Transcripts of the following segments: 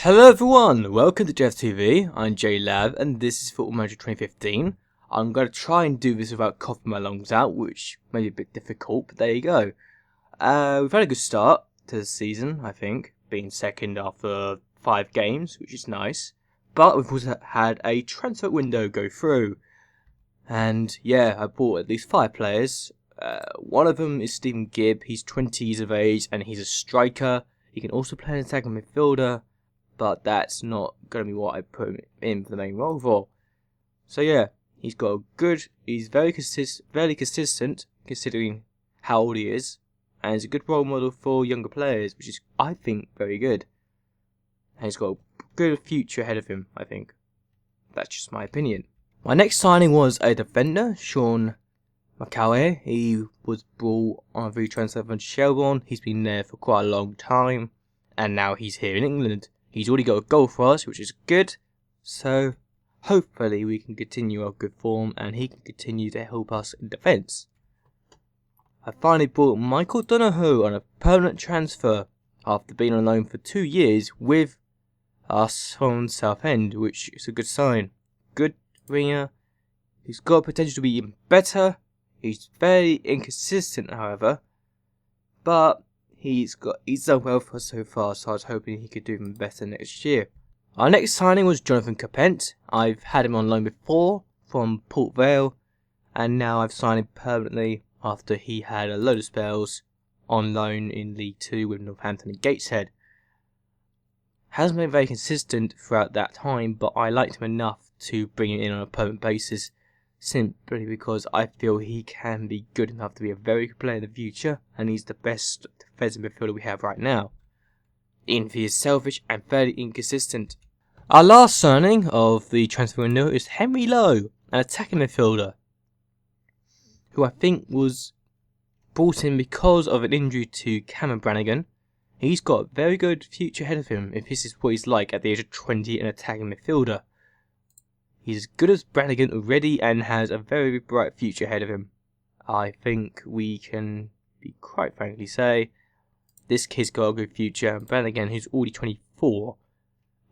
Hello everyone, welcome to JLABTV. I'm JLAB and this is Football Manager 2015. I'm going to try and do this without coughing my lungs out, which may be a bit difficult, but there you go. We've had a good start to the season, I think, being second after 5 games, which is nice. But we've also had a transfer window go through. And yeah, I bought at least 5 players. One of them is Stephen Gibb. He's 20 years of age and he's a striker. He can also play an attacking midfielder, but that's not going to be what I put him in for the main role for. So yeah, he's very consistent considering how old he is, and he's a good role model for younger players, which is, I think, very good. And he's got a good future ahead of him, I think. That's just my opinion. My next signing was a defender, Sean McAuley. He was brought on a free transfer from Shelbourne. He's been there for quite a long time, and now he's here in England. He's already got a goal for us, which is good. So, hopefully we can continue our good form and he can continue to help us in defence. I finally brought Michael Donoghue on a permanent transfer after being on loan for 2 years with us from Southend, which is a good sign. Good winger. He's got potential to be even better. He's very inconsistent, however. But he's done well for us so far, so I was hoping he could do even better next year. Our next signing was Jonathan Capent. I've had him on loan before from Port Vale, and now I've signed him permanently after he had a load of spells on loan in League 2 with Northampton and Gateshead. Hasn't been very consistent throughout that time, but I liked him enough to bring him in on a permanent basis, simply because I feel he can be good enough to be a very good player in the future, and he's the best defensive midfielder we have right now. Even if he is selfish and fairly inconsistent. Our last signing of the transfer window is Henry Lowe, an attacking midfielder, who I think was brought in because of an injury to Cameron Brannigan. He's got a very good future ahead of him if this is what he's like at the age of 20, an attacking midfielder. He's as good as Brannigan already and has a very bright future ahead of him. I think we can quite frankly say this kid's got a good future. And Brannigan, who's already 24,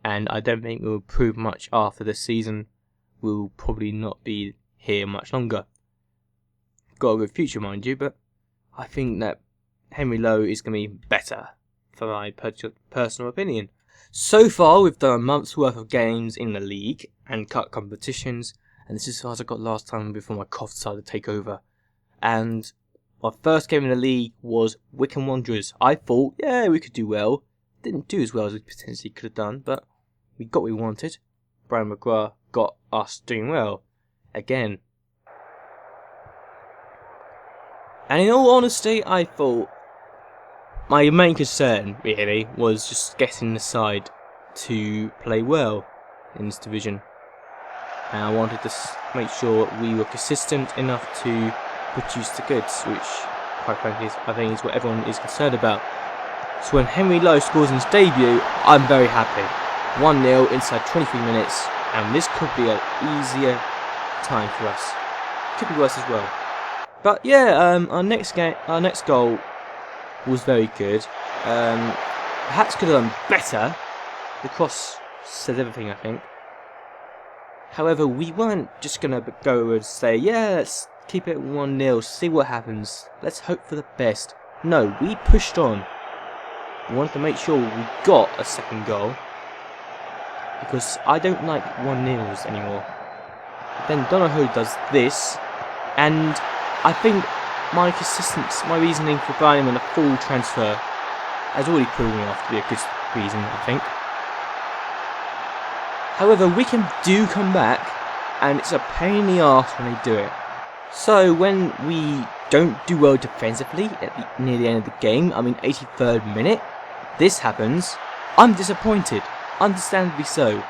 and I don't think will improve much after this season, will probably not be here much longer. Got a good future, mind you, but I think that Henry Lowe is going to be better, for my personal opinion. So far, we've done a month's worth of games in the league and cup competitions, and this is as far as I got last time before my cough decided to take over. And my first game in the league was Wycombe Wanderers. I thought, yeah, we could do well. Didn't do as well as we potentially could have done, but we got what we wanted. Brian McGrath got us doing well again. And in all honesty, I thought my main concern, really, was just getting the side to play well in this division. And I wanted to make sure we were consistent enough to produce the goods, which, quite frankly, I think is what everyone is concerned about. So when Henry Lowe scores in his debut, I'm very happy. 1-0 inside 23 minutes, and this could be an easier time for us. Could be worse as well. But yeah, our next goal was very good. Perhaps could have done better. The cross said everything, I think. However, we weren't just going to go and say, yeah, let's keep it 1-0, see what happens. Let's hope for the best. No, we pushed on. We wanted to make sure we got a second goal, because I don't like 1-0s anymore. But then Donoghue does this, and I think my reasoning for buying him on a full transfer has already proven off to be a good reason, I think. However, Wycombe do come back, and it's a pain in the arse when they do it. So when we don't do well defensively near the end of the game, 83rd minute, this happens, I'm disappointed, understandably so.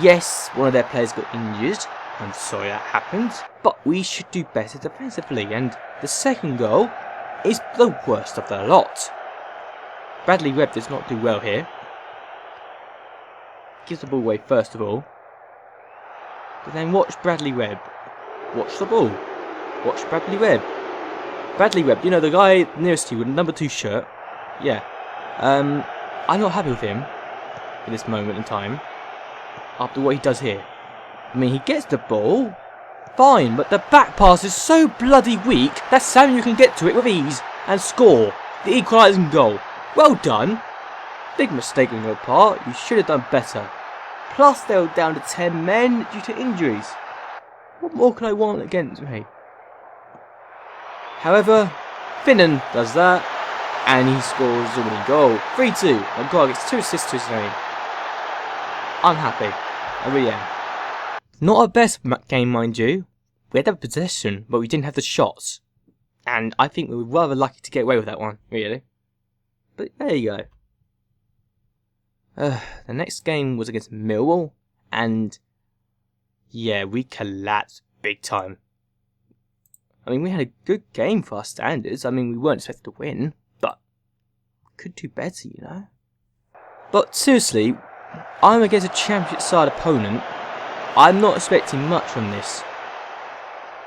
Yes, one of their players got injured, I'm sorry that happened, but we should do better defensively, and the second goal is the worst of the lot. Bradley Webb does not do well here. Gives the ball away first of all. But then watch Bradley Webb. Watch the ball. Watch Bradley Webb. Bradley Webb, you know, the guy nearest to you with the number 2 shirt. Yeah. I'm not happy with him. in this moment in time. After what he does here. I mean, he gets the ball. Fine, but the back pass is so bloody weak that Samuel can get to it with ease and score the equalising goal. Well done. Big mistake on your part. You should have done better. Plus, they were down to 10 men due to injuries. What more can I want against me? However, Finnan does that, and he scores the winning goal. 3-2. My God gets 2 assists to his name. I'm happy. I really am. Not our best game, mind you. We had the possession, but we didn't have the shots. And I think we were rather lucky to get away with that one, really. But there you go. The next game was against Millwall, and yeah, we collapsed big time. I mean, we had a good game for our standards. I mean, we weren't expected to win, but we could do better, you know. But seriously, I'm against a championship side opponent. I'm not expecting much from this.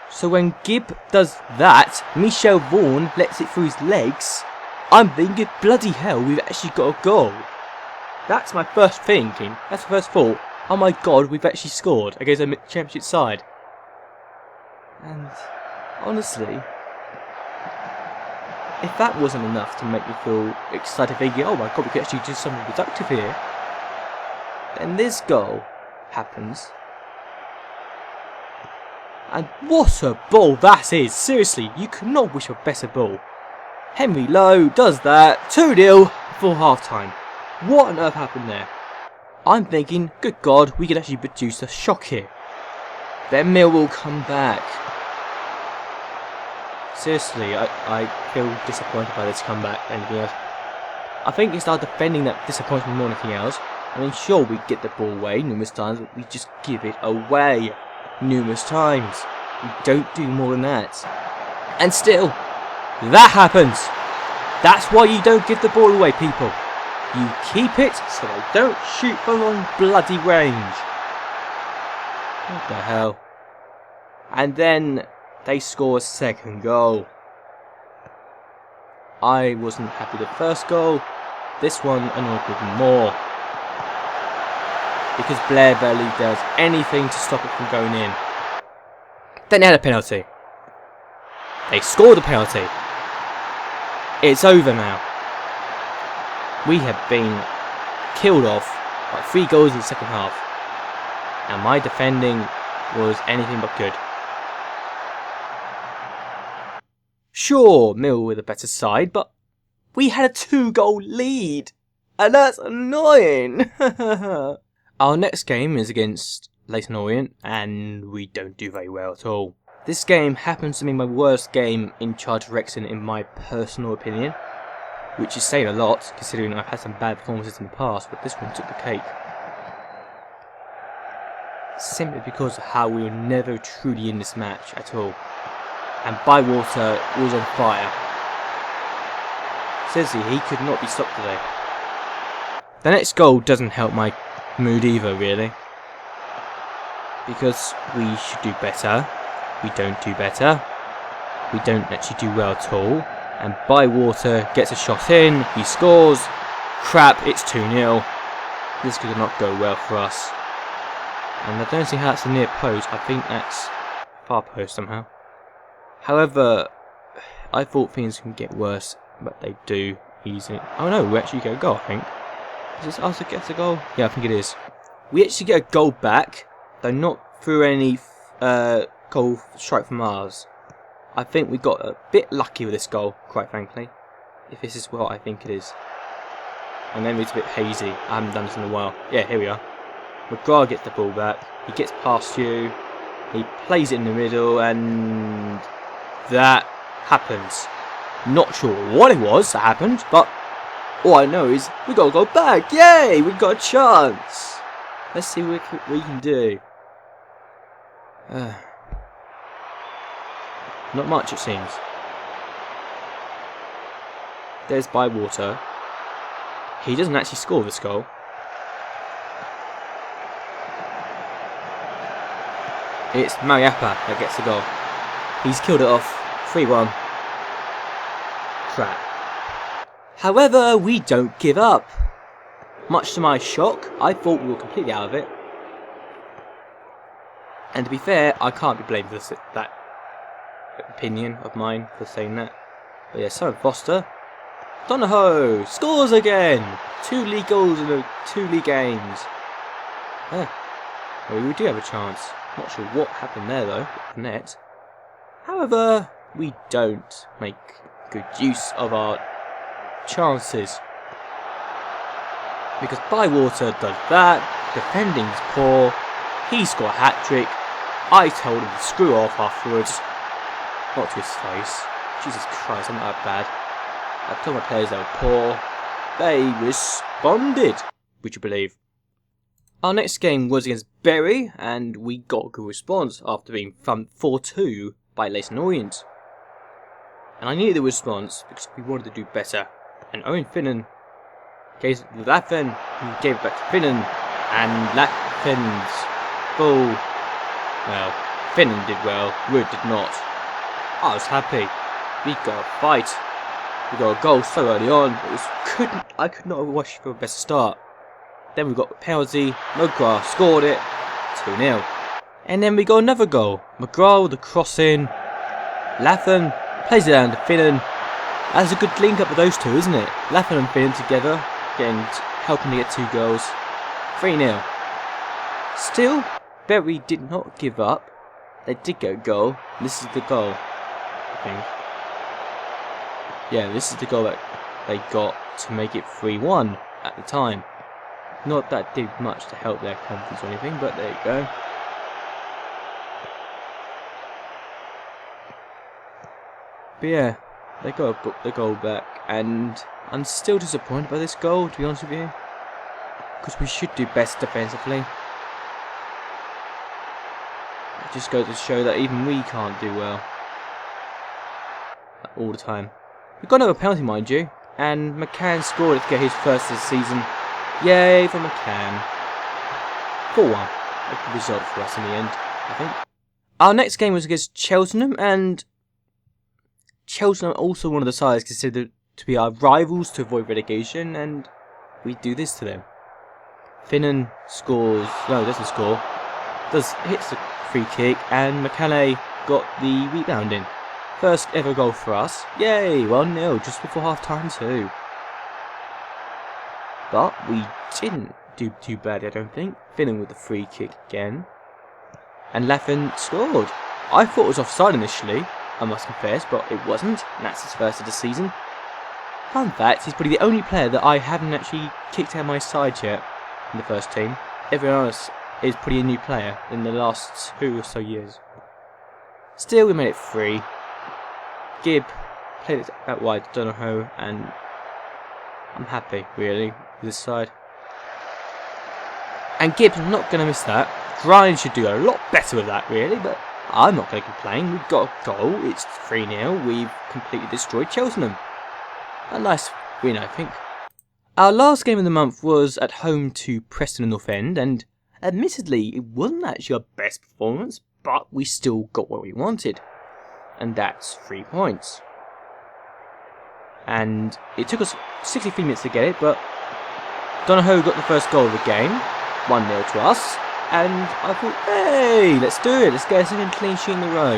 So when Gibb does that, Michel Vaughan lets it through his legs, I'm thinking, bloody hell, we've actually got a goal. That's my first thinking. That's the first thought. Oh my God, we've actually scored against a championship side. And honestly, if that wasn't enough to make me feel excited, thinking, oh my God, we could actually do something productive here, then this goal happens. And what a ball that is! Seriously, you could not wish for a better ball. Henry Lowe does that, 2-0 before half time. What on earth happened there? I'm thinking, good God, we could actually produce a shock here. Then Mill will come back. Seriously, I feel disappointed by this comeback. Anything else? I think it's our defending that disappoints me more than anything else. I mean, sure, we get the ball away numerous times, but we just give it away numerous times. We don't do more than that. And still, that happens. That's why you don't give the ball away, people. You keep it so they don't shoot from long bloody range. What the hell? And then they score a second goal. I wasn't happy with the first goal. This one annoyed me even more. Because Blair barely does anything to stop it from going in. Then they had a penalty. They scored a penalty. It's over now. We have been killed off by 3 goals in the second half. And my defending was anything but good. Sure, Mill with a better side, but we had a 2-goal lead. And that's annoying. Our next game is against Leyton Orient, and we don't do very well at all. This game happens to be my worst game in charge of Wrexham in my personal opinion, which is saying a lot considering I've had some bad performances in the past, but this one took the cake. Simply because of how we were never truly in this match at all. And Bywater was on fire. Seriously, he could not be stopped today. The next goal doesn't help my mood either, really. Because we should do better. We don't do better. We don't actually do well at all. And Bywater gets a shot in. He scores. Crap, it's 2-0. This could not go well for us. And I don't see how that's the near post. I think that's far post somehow. However, I thought things can get worse, but they do easily. Oh no, we actually get a goal, I think. Is this us that gets a goal? Yeah, I think it is. We actually get a goal back, though not through any goal strike from ours. I think we got a bit lucky with this goal, quite frankly. If this is what I think it is. And then it's a bit hazy. I haven't done this in a while. Yeah, here we are. McGrath gets the ball back. He gets past you. He plays it in the middle, and that happens. Not sure what it was that happened, but all I know is we got to go back. Yay! We got a chance. Let's see what we can do. Not much, it seems. There's Bywater. He doesn't actually score this goal. It's Mariappa that gets the goal. He's killed it off. 3-1. Crap. However, we don't give up. Much to my shock, I thought we were completely out of it. And to be fair, I can't be blamed for that opinion of mine for saying that. But yeah, Simon Foster. Donahoe scores again! 2 league goals in 2 league games. Yeah, well, we do have a chance. Not sure what happened there though, with the net. However, we don't make good use of our chances. Because Bywater does that, defending's poor, he's got a hat-trick, I told him to screw off afterwards. Not to his face. Jesus Christ, I'm not that bad. I told my players they were poor. They responded, would you believe? Our next game was against Bury, and we got a good response after being thumped 4-2 by Leyton Orient. And I needed the response because we wanted to do better. And Owen Finnan gave it to Laffin, who gave it back to Finnan, and Laffin's ball. Well, Finnan did well, Wood did not. I was happy. We got a fight. We got a goal so early on. I could not have wished for a better start. Then we got a penalty. McGrath scored it. 2-0. And then we got another goal. McGrath with the cross in. Laffin plays it down to Finnan. That's a good link up with those two, isn't it? Laffin and Finnan together, helping to get 2 goals. 3-0. Still, Bury did not give up. They did get a goal. This is the goal, I think. Yeah, this is the goal that they got to make it 3-1 at the time. Not that did much to help their confidence or anything, but there you go. But yeah, they got the goal back, and I'm still disappointed by this goal, to be honest with you. Because we should do best defensively. It just goes to show that even we can't do well all the time. We got another penalty, mind you, and McCann scored it to get his first this season. Yay for McCann. 4-1. A good result for us in the end, I think. Our next game was against Cheltenham, and Cheltenham are also one of the sides considered to be our rivals to avoid relegation, and we do this to them. Finnan scores, no, doesn't score, hits the free kick, and McCann got the rebound in. First ever goal for us. Yay, 1-0, just before half time too. But we didn't do too bad, I don't think. Finnan with the free kick again. And Laffin scored. I thought it was offside initially, I must confess, but it wasn't. And that's his first of the season. Fun fact, he's probably the only player that I haven't actually kicked out of my side yet in the first team. Everyone else is pretty a new player in the last 2 or so years. Still, we made it 3. Gibb played it out wide to Donahoe, and I'm happy, really, with this side. And Gibb's not going to miss that. Grind should do a lot better with that, really, but I'm not going to complain. We've got a goal. It's 3-0. We've completely destroyed Cheltenham. A nice win, I think. Our last game of the month was at home to Preston and North End, and admittedly, it wasn't actually our best performance, but we still got what we wanted. And that's 3 points. And it took us 63 minutes to get it, but Donahoe got the first goal of the game, 1-0 to us, and I thought, hey, let's do it, let's get a second clean sheet in a row,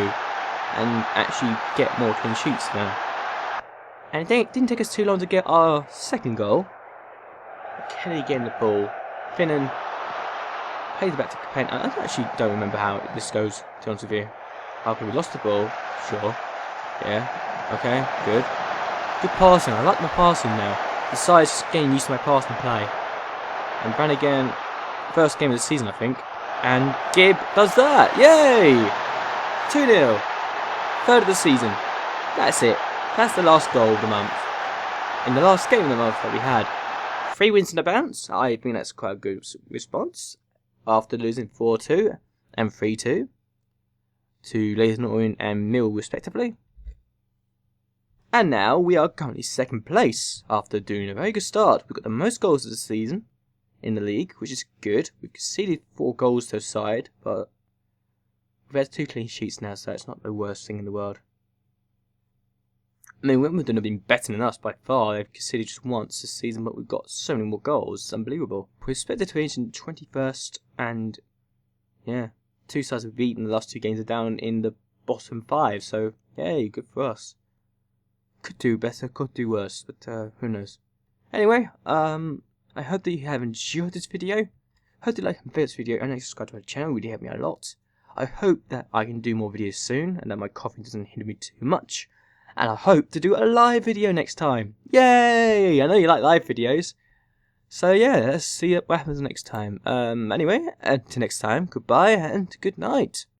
and actually get more clean sheets now. And it didn't take us too long to get our second goal. Kelly getting the ball, Finnan plays it back to Capen. I actually don't remember how this goes, to be honest with you. How can we lost the ball? Sure. Yeah. Okay. Good. Good passing. I like my passing now. The side's just getting used to my passing play. And Brannigan, first game of the season, I think. And Gibb does that. Yay! 2-0. Third of the season. That's it. That's the last goal of the month. In the last game of the month that we had. 3 wins and a bounce. I think that's quite a good response. After losing 4-2 and 3-2. To Leyton Orient and Mill respectively. And now we are currently second place after doing a very good start. We've got the most goals of the season in the league, which is good. We've conceded 4 goals to a side, but we've had 2 clean sheets now, so it's not the worst thing in the world. I mean, Wimbledon have been better than us by far. They've conceded just once this season, but we've got so many more goals. It's unbelievable. We've split the division in 21st, and yeah, two sides we've beaten. The last two games are down in the bottom 5, so yay, good for us. Could do better, could do worse, but who knows. Anyway, I hope that you have enjoyed this video. Hope you like and favorite this video and subscribe to my channel. It really helped me out a lot. I hope that I can do more videos soon and that my coughing doesn't hinder me too much. And I hope to do a live video next time. Yay! I know you like live videos. So yeah, let's see what happens next time. Anyway, until next time, goodbye and good night.